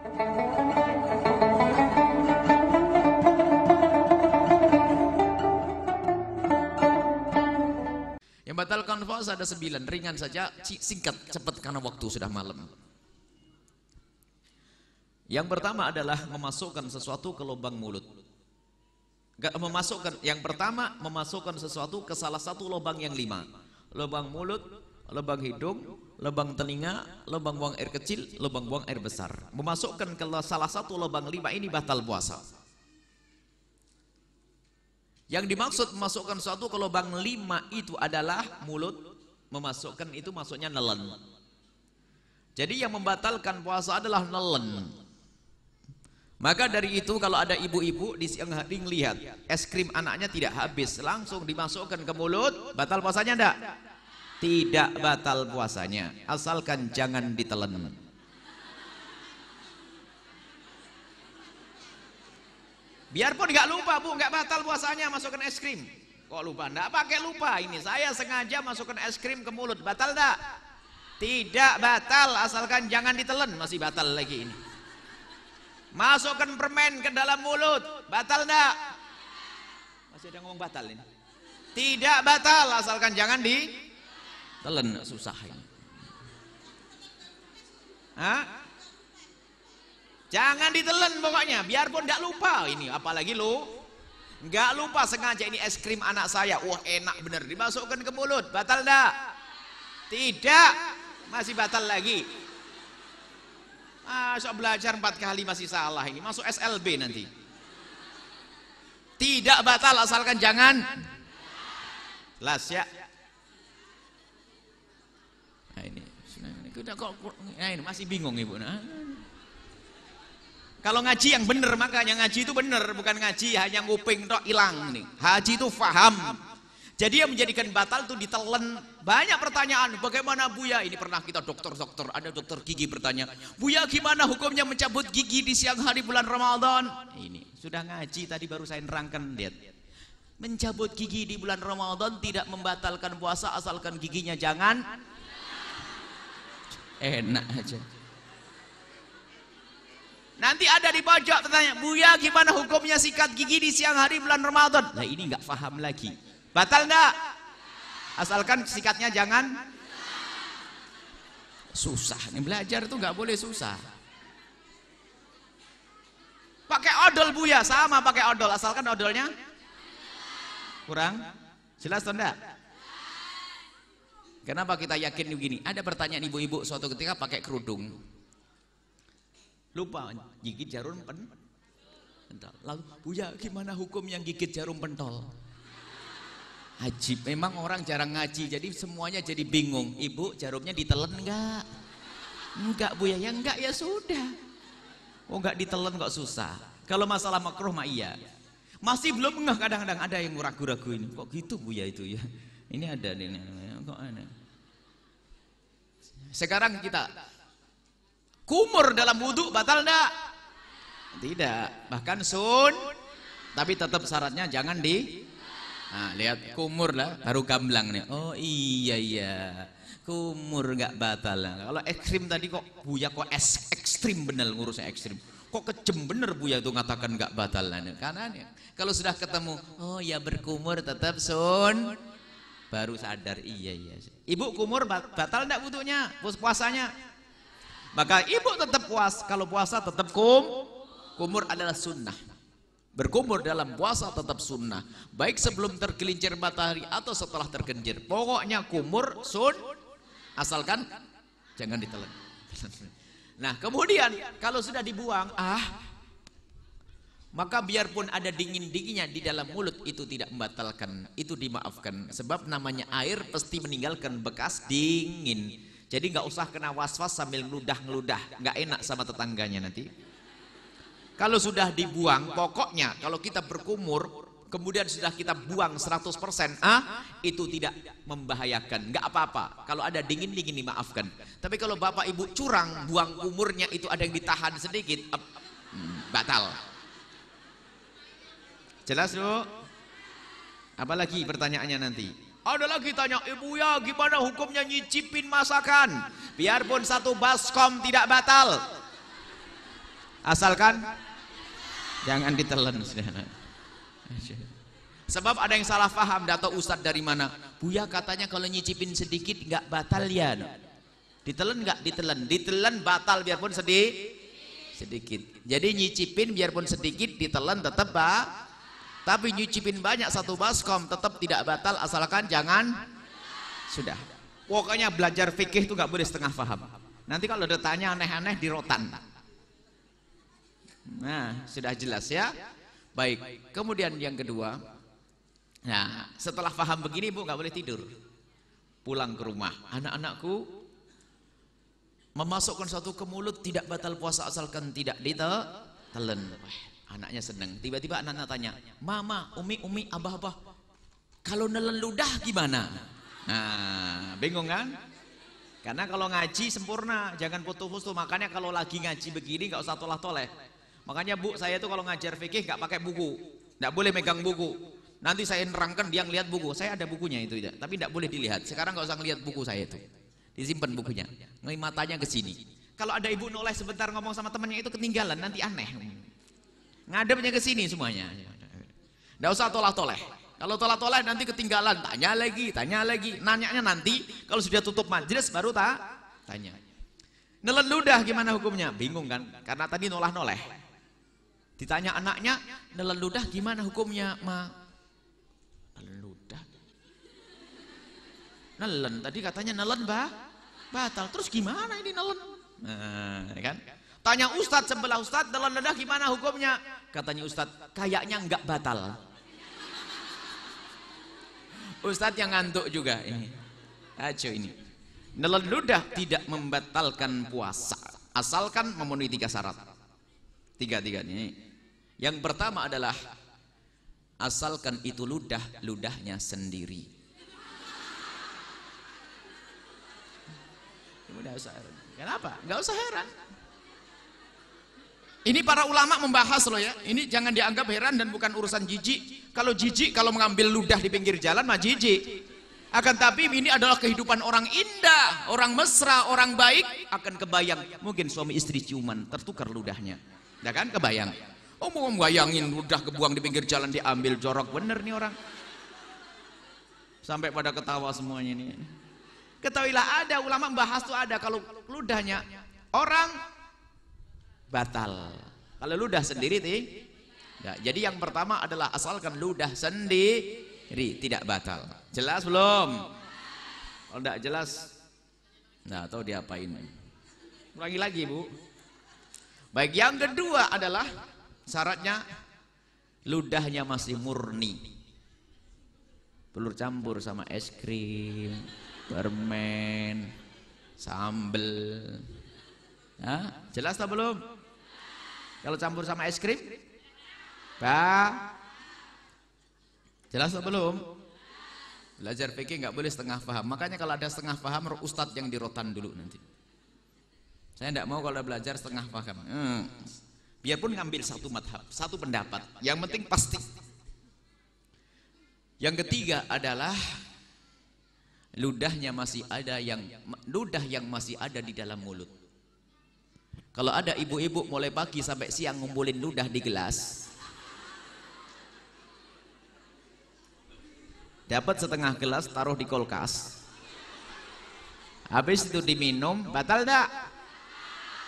Yang batalkan puasa ada 9, ringan saja, singkat, cepat karena waktu sudah malam. Yang pertama adalah memasukkan sesuatu ke lubang mulut. Yang pertama memasukkan sesuatu ke salah satu lubang yang 5. Lubang mulut, lubang hidung, lubang telinga, lubang buang air kecil, lubang buang air besar. Memasukkan ke salah satu lubang 5 ini batal puasa. Yang dimaksud memasukkan sesuatu ke lubang 5 itu adalah mulut, memasukkan itu maksudnya nelen. Jadi yang membatalkan puasa adalah nelen. Maka dari itu kalau ada ibu-ibu di siang hari lihat es krim anaknya tidak habis, langsung dimasukkan ke mulut, batal puasanya enggak? Tidak batal puasanya, asalkan jangan ditelan. Biarpun nggak lupa bu, nggak batal puasanya masukkan es krim. Kok lupa? Nggak pakai lupa ini, saya sengaja masukkan es krim ke mulut, batal enggak? Tidak batal, asalkan jangan ditelan, masih batal lagi ini. Masukkan permen ke dalam mulut, batal enggak? Masih ada ngomong batal ini. Tidak batal, asalkan jangan ditelan, susah ini. Hah? Jangan ditelan pokoknya, biarpun enggak lupa ini, apalagi lu enggak lupa sengaja ini es krim anak saya, wah enak bener, dimasukkan ke mulut, batal enggak? Tidak, masih batal lagi. Masa belajar 4 kali masih salah ini, masuk SLB nanti. Tidak batal asalkan jangan. Jelas ya. Nah ini masih bingung ibu. Nah. Kalau ngaji yang benar, makanya ngaji itu benar, bukan ngaji hanya nguping tok hilang nih. Haji itu faham. Jadi yang menjadikan batal itu ditelan. Banyak pertanyaan, bagaimana Buya? Ini pernah kita dokter-dokter, ada dokter gigi bertanya, Buya gimana hukumnya mencabut gigi di siang hari bulan Ramadan? Ini sudah ngaji tadi baru saya nerangkan, lihat. Mencabut gigi di bulan Ramadan tidak membatalkan puasa asalkan giginya jangan enak aja. Nanti ada di pojok bertanya, Buya gimana hukumnya sikat gigi di siang hari bulan Ramadan? Nah ini nggak paham lagi. Batal enggak? Asalkan sikatnya jangan susah. Nih belajar tuh nggak boleh susah. Pakai odol Buya, sama pakai odol, asalkan odolnya kurang jelas atau enggak? Kenapa kita yakin begini? Ada pertanyaan ibu-ibu suatu ketika pakai kerudung. Lupa gigit jarum pentol. Lalu Buya gimana hukum yang gigit jarum pentol? Ajib, memang orang jarang ngaji jadi semuanya jadi bingung. Ibu jarumnya ditelan enggak? Enggak Buya, ya enggak ya sudah. Oh enggak ditelan kok susah. Kalau masalah makruh mah iya. Masih belum enggak, kadang-kadang ada yang ragu-ragu ini. Kok gitu Buya itu ya? Ini ada nih kok aneh. Sekarang kita kumur dalam wudhu batal enggak? Tidak, bahkan sun. Tapi tetap syaratnya jangan Nah, lihat kumur lah, baru gamblang nih. Oh iya, kumur nggak batal. Kalau ekstrim tadi kok Buya kok ekstrim bener ngurusnya ekstrim. Kok kejem bener Buya itu ngatakan nggak batal. Karena kalau sudah ketemu, oh ya berkumur tetap sun, baru sadar iya. Ibu kumur batal nggak wudhunya, puasanya? Maka ibu tetap kalau puasa tetap kumur adalah sunnah. Berkumur dalam puasa tetap sunnah, baik sebelum tergelincir matahari atau setelah tergelincir. Pokoknya kumur asalkan jangan ditelan. Nah kemudian kalau sudah dibuang, maka biarpun ada dingin-dinginnya di dalam mulut itu tidak membatalkan, itu dimaafkan. Sebab namanya air pasti meninggalkan bekas dingin. Jadi nggak usah kena was-was sambil ngeludah, nggak enak sama tetangganya nanti. Kalau sudah dibuang, pokoknya kalau kita berkumur, kemudian sudah kita buang 100%, itu tidak membahayakan, nggak apa-apa. Kalau ada dingin-dingin dimaafkan. Tapi kalau bapak ibu curang, buang kumurnya itu ada yang ditahan sedikit, batal. Jelas dulu? Apalagi pertanyaannya nanti? Ada lagi tanya, ibu ya gimana hukumnya nyicipin masakan? Biarpun 1 baskom tidak batal. Asalkan jangan ditelan. Sebab ada yang salah paham, atau ustadz dari mana? Buya katanya kalau nyicipin sedikit nggak batal ya. Ditelan nggak? Ditelan. Ditelan batal biarpun sedikit. Jadi nyicipin biarpun sedikit, ditelan tetap tapi nyicipin banyak satu baskom tetap tidak batal asalkan jangan sudah. Pokoknya belajar fikih itu nggak boleh setengah paham. Nanti kalau ada tanya aneh-aneh di rotan. Nah, sudah jelas ya. Baik. Kemudian yang kedua, nah setelah paham begini Bu nggak boleh tidur. Pulang ke rumah, anak-anakku memasukkan satu ke mulut tidak batal puasa asalkan tidak ditelan. Anaknya senang. Tiba-tiba anaknya tanya, Mama, Umi, Abah, kalau nelen ludah gimana? Nah, bingung kan? Karena kalau ngaji sempurna, jangan putus-putus. Makanya kalau lagi ngaji begini nggak usah tolah-toleh. Makanya Bu, saya tuh kalau ngajar fikih nggak pakai buku, nggak boleh megang buku. Nanti saya nerangkan dia ngelihat buku. Saya ada bukunya itu, tapi nggak boleh dilihat. Sekarang nggak usah ngelihat buku saya itu. Disimpan bukunya, matanya ke sini. Kalau ada ibu noleh sebentar ngomong sama temannya itu ketinggalan, nanti aneh. Ngadepnya ke sini semuanya. Nggak usah tolah-toleh. Kalau tolah-toleh nanti ketinggalan, tanya lagi. Nanyanya nanti kalau sudah tutup majelis baru tanya. Nelen ludah gimana hukumnya? Bingung kan? Karena tadi nolah-noleh. Ditanya anaknya, nelen ludah gimana hukumnya, Ma? Nelen ludah. Nelen, tadi katanya nelen batal. Terus gimana ini nelen? Nah, kan? Tanya ustadz sebelah ustadz, nelen ludah gimana hukumnya? Katanya ustadz, kayaknya enggak batal. Ustadz yang ngantuk juga ini. Aco ini. Nelen ludah tidak membatalkan puasa, asalkan memenuhi 3 syarat. Tiga-tiganya. Yang pertama adalah asalkan itu ludahnya sendiri. Udah usah heran. Kenapa? Nggak usah heran. Ini para ulama membahas loh ya. Ini jangan dianggap heran dan bukan urusan jijik. Kalau jijik, kalau mengambil ludah di pinggir jalan mah jijik. Akan tapi ini adalah kehidupan orang indah, orang mesra, orang baik. Akan kebayang. Mungkin suami istri ciuman, tertukar ludahnya. Ya kan? Kebayang. Oh mau bayangin ludah kebuang di pinggir jalan diambil, jorok bener nih orang. Sampai pada ketawa semuanya ini. Ketahuilah ada ulama bahas tuh ada kalau ludahnya orang batal. Kalau ludah sendiri ya, jadi yang pertama adalah asalkan ludah sendiri tidak batal. Jelas belum? Kalau tidak jelas, nggak tahu diapain. Ulangi lagi Bu. Baik, yang kedua adalah syaratnya ludahnya masih murni. Telur campur sama es krim, permen, sambel. Ya, jelas tak belum? Kalau campur sama es krim? Jelas tak belum? Belajar fikih nggak boleh setengah paham. Makanya kalau ada setengah paham, ustadz yang dirotan dulu nanti. Saya tidak mau kalau belajar setengah paham. Biarpun ngambil satu madhab, satu pendapat. Yang penting pasti. Yang ketiga adalah ludah yang masih ada di dalam mulut. Kalau ada ibu-ibu mulai pagi sampai siang ngumpulin ludah di gelas, dapat setengah gelas taruh di kulkas, habis itu diminum, batal tak?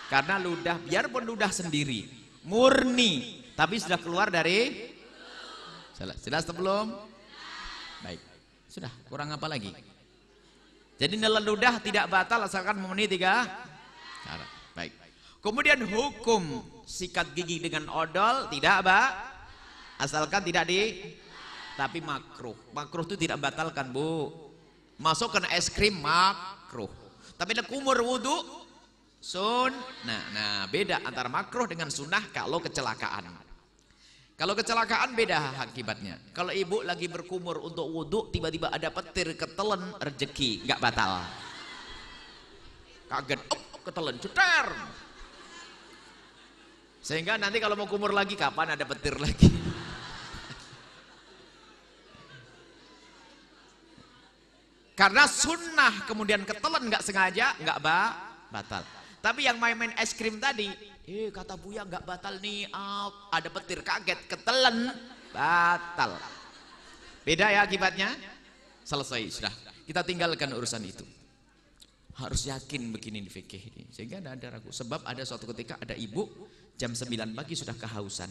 Karena ludah, biarpun ludah sendiri murni, tapi sudah keluar dari jelas belum? Baik, sudah kurang apa lagi? Jadi nelen ludah tidak batal asalkan memenuhi 3 syarat. Baik. Kemudian hukum sikat gigi dengan odol tidak asalkan tidak tapi makruh. Makruh itu tidak batalkan Bu. Masukkan es krim makruh. Tapi ada kumur wudu Nah, beda antara makruh dengan sunnah kalau kecelakaan. Kalau kecelakaan beda akibatnya. Kalau ibu lagi berkumur untuk wudhu, tiba-tiba ada petir ketelan rezeki, nggak batal. Kaget, ketelan, cetar. Sehingga nanti kalau mau kumur lagi, kapan ada petir lagi? Karena sunnah kemudian ketelan nggak sengaja, nggak batal. Tapi yang main-main es krim tadi, Kata Buya nggak batal nih, ada petir kaget, ketelen, batal. Beda ya akibatnya. Selesai sudah. Kita tinggalkan urusan itu. Harus yakin begini di fikih ini, sehingga tidak ada ragu. Sebab ada suatu ketika ada ibu jam 9 pagi sudah kehausan.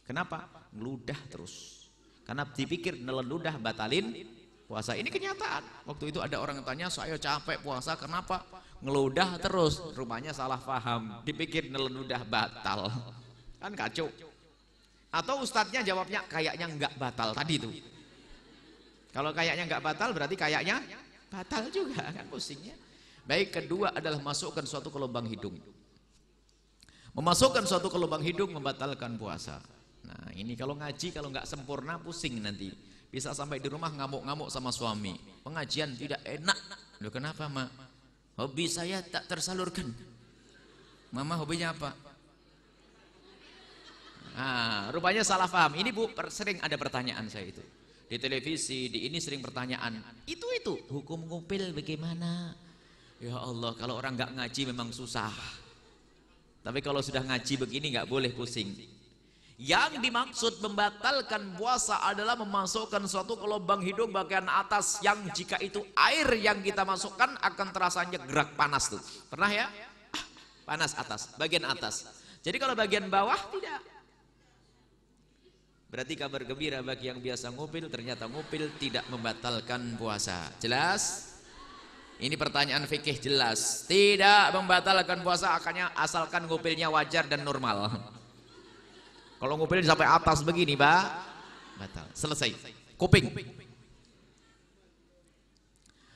Kenapa? Ngeludah terus. Karena dipikir nelen ludah batalin puasa. Ini kenyataan. Waktu itu ada orang yang tanya, saya capek puasa, kenapa? Ngeludah terus. Rupanya salah paham. Dipikir nelen ludah batal. Kan kacau. Atau ustadznya jawabnya kayaknya nggak batal tadi tuh. Kalau kayaknya nggak batal berarti kayaknya batal juga, kan pusingnya. Baik, kedua adalah masukkan suatu ke lubang hidung. Memasukkan suatu ke lubang hidung membatalkan puasa. Nah ini kalau ngaji kalau nggak sempurna pusing nanti. Bisa sampai di rumah ngamuk-ngamuk sama suami. Pengajian tidak enak. Loh kenapa mak? Hobi saya tak tersalurkan. Mama hobinya apa? Rupanya salah paham. Ini bu sering ada pertanyaan saya itu. Di televisi, di ini sering pertanyaan. Itu hukum ngupil bagaimana? Ya Allah, kalau orang nggak ngaji memang susah. Tapi kalau sudah ngaji begini nggak boleh pusing. Yang dimaksud membatalkan puasa adalah memasukkan suatu ke lubang hidung bagian atas yang jika itu air yang kita masukkan akan terasa gerak panas tuh. Pernah ya? Panas atas, bagian atas. Jadi kalau bagian bawah tidak. Berarti kabar gembira bagi yang biasa ngupil, ternyata ngupil tidak membatalkan puasa. Jelas? Ini pertanyaan fikih jelas. Tidak membatalkan puasa asalkan ngupilnya wajar dan normal. Kalau ngupil sampai atas begini, Pak, batal. Selesai. Kuping.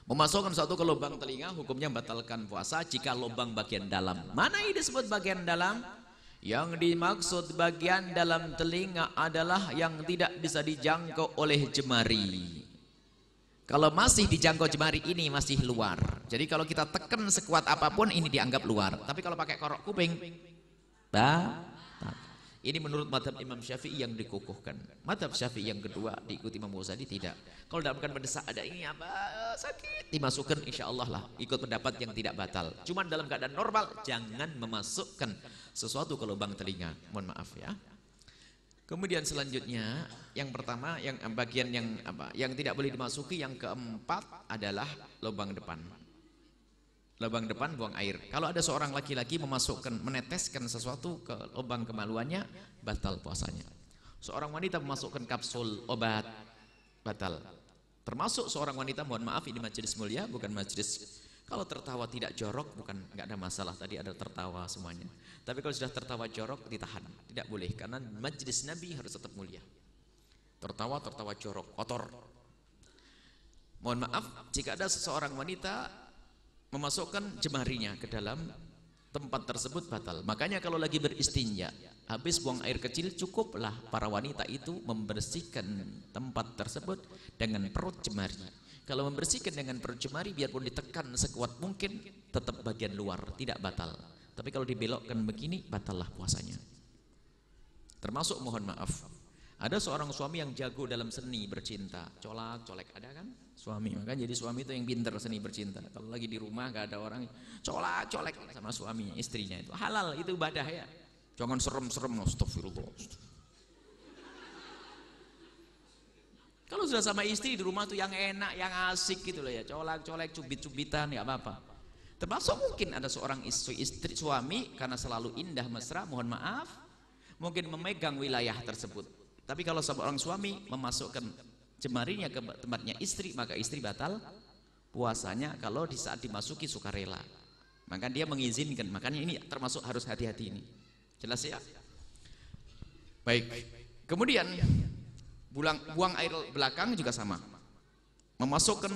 Memasukkan satu ke lubang telinga hukumnya membatalkan puasa jika lubang bagian dalam. Mana ini disebut bagian dalam? Yang dimaksud bagian dalam telinga adalah yang tidak bisa dijangkau oleh jemari. Kalau masih dijangkau jemari ini masih luar. Jadi kalau kita tekan sekuat apapun ini dianggap luar. Tapi kalau pakai korok kuping, ini menurut madhab Imam Syafi'i yang dikukuhkan. Madhab Syafi'i yang kedua diikuti Imam Ghazali tidak. Kalau dalam mendesak ada ini apa sakit, dimasukkan insya Allah lah. Ikut pendapat yang tidak batal. Cuman dalam keadaan normal jangan memasukkan sesuatu ke lubang telinga. Mohon maaf ya. Kemudian selanjutnya yang pertama yang bagian yang tidak boleh dimasuki, yang keempat adalah lubang depan. Lubang depan buang air. Kalau ada seorang laki-laki meneteskan sesuatu ke lubang kemaluannya, batal puasanya. Seorang wanita memasukkan kapsul obat, batal. Termasuk seorang wanita, mohon maaf ini majelis mulia bukan majelis. Kalau tertawa tidak jorok nggak ada masalah, tadi ada tertawa semuanya. Tapi kalau sudah tertawa jorok ditahan, tidak boleh karena majelis Nabi harus tetap mulia. Tertawa jorok, kotor. Mohon maaf jika ada seseorang wanita memasukkan jemarinya ke dalam tempat tersebut batal. Makanya kalau lagi beristinja, habis buang air kecil cukuplah para wanita itu membersihkan tempat tersebut dengan perut jemari. Kalau membersihkan dengan perut jemari biarpun ditekan sekuat mungkin tetap bagian luar, tidak batal. Tapi kalau dibelokkan begini batallah puasanya. Termasuk mohon maaf, ada seorang suami yang jago dalam seni bercinta, colak-colek, ada kan? Suami, maka jadi suami itu yang pintar seni bercinta. Kalau lagi di rumah gak ada orang, colak-colek sama suaminya, istrinya itu halal, itu ibadah ya. Jangan serem-serem, astagfirullah. Kalau sudah sama istri di rumah tuh yang enak, yang asik gitu loh ya, colak-colek, cubit-cubitan, ya apa-apa. Termasuk mungkin ada seorang istri suami karena selalu indah mesra, mohon maaf, mungkin memegang wilayah tersebut. Tapi kalau seorang suami memasukkan jemarinya ke tempatnya istri, maka istri batal puasanya kalau di saat dimasuki sukarela. Maka dia mengizinkan, makanya ini termasuk harus hati-hati ini. Jelas ya? Baik. Kemudian buang air belakang juga sama. Memasukkan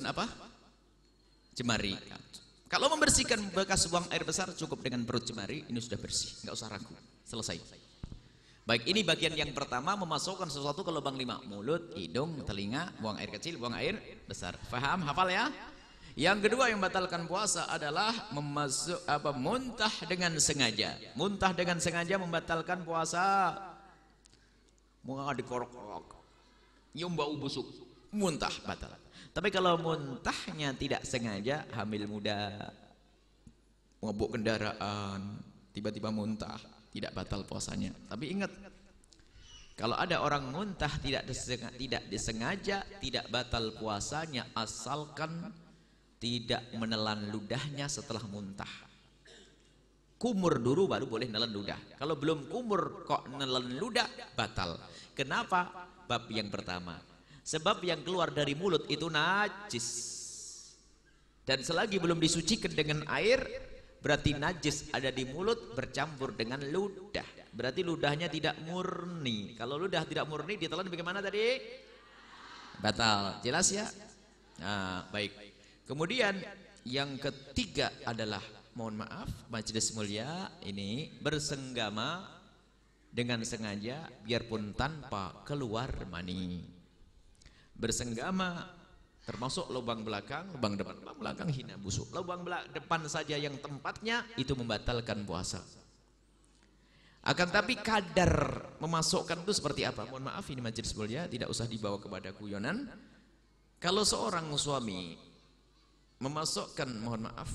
apa? Jemari. Kalau membersihkan bekas buang air besar cukup dengan perut jemari, ini sudah bersih, nggak usah ragu. Selesai. Baik, ini bagian yang pertama, memasukkan sesuatu ke lubang 5. Mulut, hidung, telinga, buang air kecil, buang air besar. Faham? Hafal ya? Yang kedua yang membatalkan puasa adalah muntah dengan sengaja. Muntah dengan sengaja membatalkan puasa. Mau dikorok-korok, nyium bau busuk, muntah batal. Tapi kalau muntahnya tidak sengaja, hamil muda, mabuk kendaraan, tiba-tiba muntah, tidak batal puasanya. Tapi ingat, kalau ada orang muntah tidak disengaja, tidak batal puasanya asalkan tidak menelan ludahnya setelah muntah. Kumur dulu baru boleh nelan ludah. Kalau belum kumur kok nelan ludah, batal. Kenapa? Bab yang pertama, sebab yang keluar dari mulut itu najis. Dan selagi belum disucikan dengan air, berarti najis ada di mulut bercampur dengan ludah. Berarti ludahnya tidak murni. Kalau ludah tidak murni ditelan bagaimana tadi? Batal. Jelas ya? Nah, baik. Kemudian yang ketiga adalah, mohon maaf majelis mulia, ini bersenggama dengan sengaja biarpun tanpa keluar mani. Bersenggama termasuk lubang belakang, lubang depan, lubang belakang hina busuk. Lubang depan saja yang tempatnya itu membatalkan puasa. Akan tapi kadar memasukkan itu seperti apa? Mohon maaf ini majelis mulia, tidak usah dibawa kepada guyonan. Kalau seorang suami memasukkan, mohon maaf,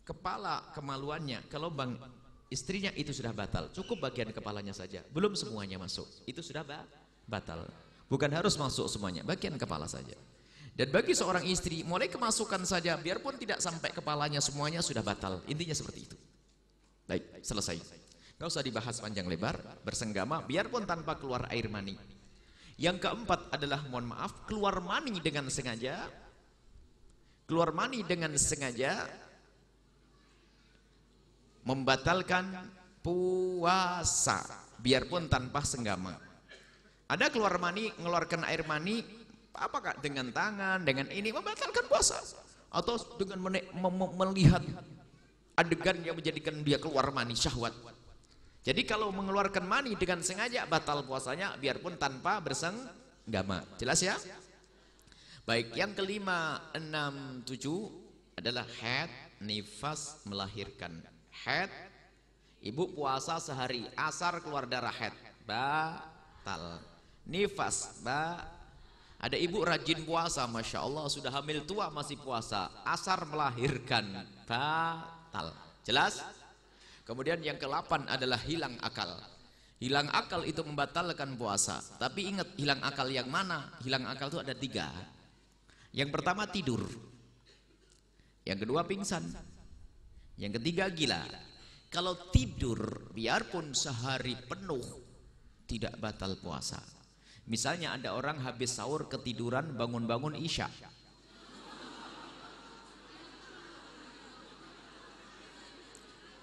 kepala kemaluannya ke lubang istrinya, itu sudah batal. Cukup bagian kepalanya saja, belum semuanya masuk. Itu sudah batal. Bukan harus masuk semuanya, bagian kepala saja. Dan bagi seorang istri, mulai kemasukan saja, biarpun tidak sampai kepalanya semuanya sudah batal. Intinya seperti itu. Baik, selesai. Nggak usah dibahas panjang lebar. Bersenggama biarpun tanpa keluar air mani. Yang keempat adalah, mohon maaf, keluar mani dengan sengaja. Keluar mani dengan sengaja membatalkan puasa biarpun tanpa senggama. Ada keluar mani, mengeluarkan air mani, apakah dengan tangan, dengan ini membatalkan puasa, atau dengan melihat adegan yang menjadikan dia keluar mani syahwat. Jadi kalau mengeluarkan mani dengan sengaja batal puasanya biarpun tanpa bersenggama. Jelas ya? Baik, yang kelima, 6, 7 adalah haid, nifas, melahirkan. Haid, ibu puasa sehari, asar keluar darah haid, batal. Nifas, ada ibu rajin puasa, masya Allah, sudah hamil tua masih puasa, asar melahirkan, batal. Jelas? Kemudian yang ke-8 adalah hilang akal. Hilang akal itu membatalkan puasa. Tapi ingat, hilang akal yang mana? Hilang akal itu ada 3. Yang pertama tidur, yang kedua pingsan, yang ketiga gila. Kalau tidur biarpun sehari penuh tidak batal puasa. Misalnya ada orang habis sahur ketiduran, bangun-bangun isya,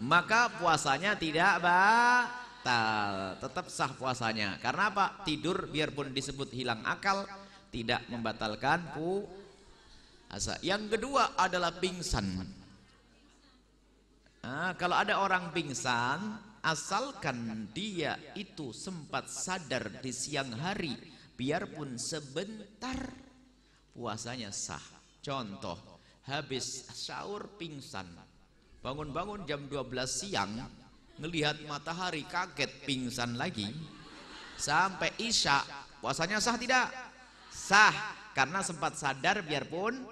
maka puasanya tidak batal, tetap sah puasanya. Karena apa? Tidur biarpun disebut hilang akal tidak membatalkan puasa. Yang kedua adalah pingsan. Kalau ada orang pingsan, asalkan dia itu sempat sadar di siang hari, biarpun sebentar, puasanya sah. Contoh, habis sahur pingsan, bangun-bangun jam 12 siang, ngelihat matahari kaget pingsan lagi, sampai isya, puasanya sah tidak? Sah, karena sempat sadar biarpun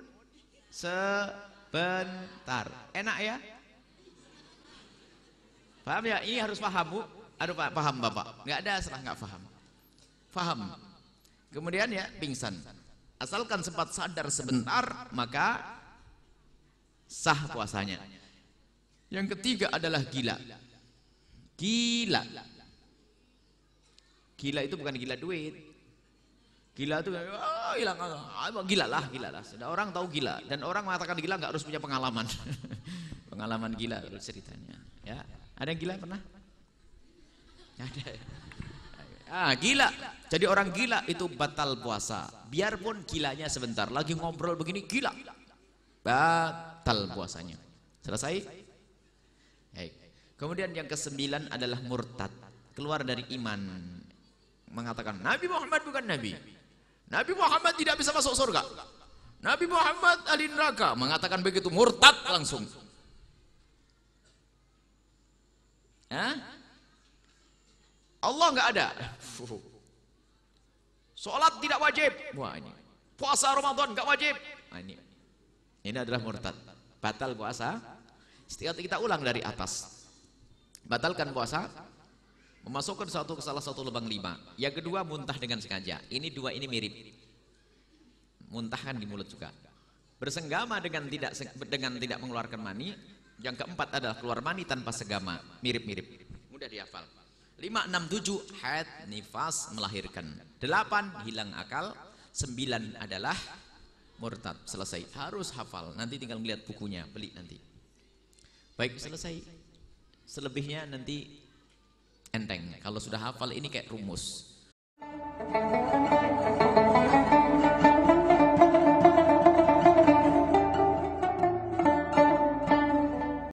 sebentar. Enak ya? Paham ya? Ini harus paham, Bu. Aduh, Pak, paham Bapak? Nggak ada salah nggak paham. Paham. Kemudian ya, pingsan. Asalkan sempat sadar sebentar, maka sah puasanya. Yang ketiga adalah gila. Gila. Gila itu bukan gila duit. Gila itu hilang, gila lah. Sudah orang tahu gila, dan orang mengatakan gila nggak harus punya pengalaman. Pengalaman gila ceritanya. Ya, ada yang gila pernah? Ada. Gila. Jadi orang gila itu batal puasa. Biarpun gilanya sebentar, lagi ngobrol begini gila, batal puasanya. Selesai? Baik. Kemudian yang ke-9 adalah murtad, keluar dari iman, mengatakan Nabi Muhammad bukan Nabi, Nabi Muhammad tidak bisa masuk surga, Nabi Muhammad ahli neraka, mengatakan begitu, murtad langsung. Allah nggak ada, sholat tidak wajib, wah ini, puasa Ramadan nggak wajib, ini adalah murtad, batal puasa. Kita ulang dari atas. Batalkan puasa, memasukkan satu ke salah satu lubang 5. Yang kedua, muntah dengan sengaja. Ini dua ini mirip. Muntahkan di mulut juga. Bersenggama dengan tidak mengeluarkan mani. Yang keempat adalah keluar mani tanpa senggama. Mirip-mirip. Mudah dihafal. 5, 6, 7 haid, nifas, melahirkan. 8 hilang akal. 9 adalah murtad. Selesai. Harus hafal. Nanti tinggal melihat bukunya, beli nanti. Baik, selesai. Selebihnya nanti enteng. Kalau sudah hafal ini kayak rumus.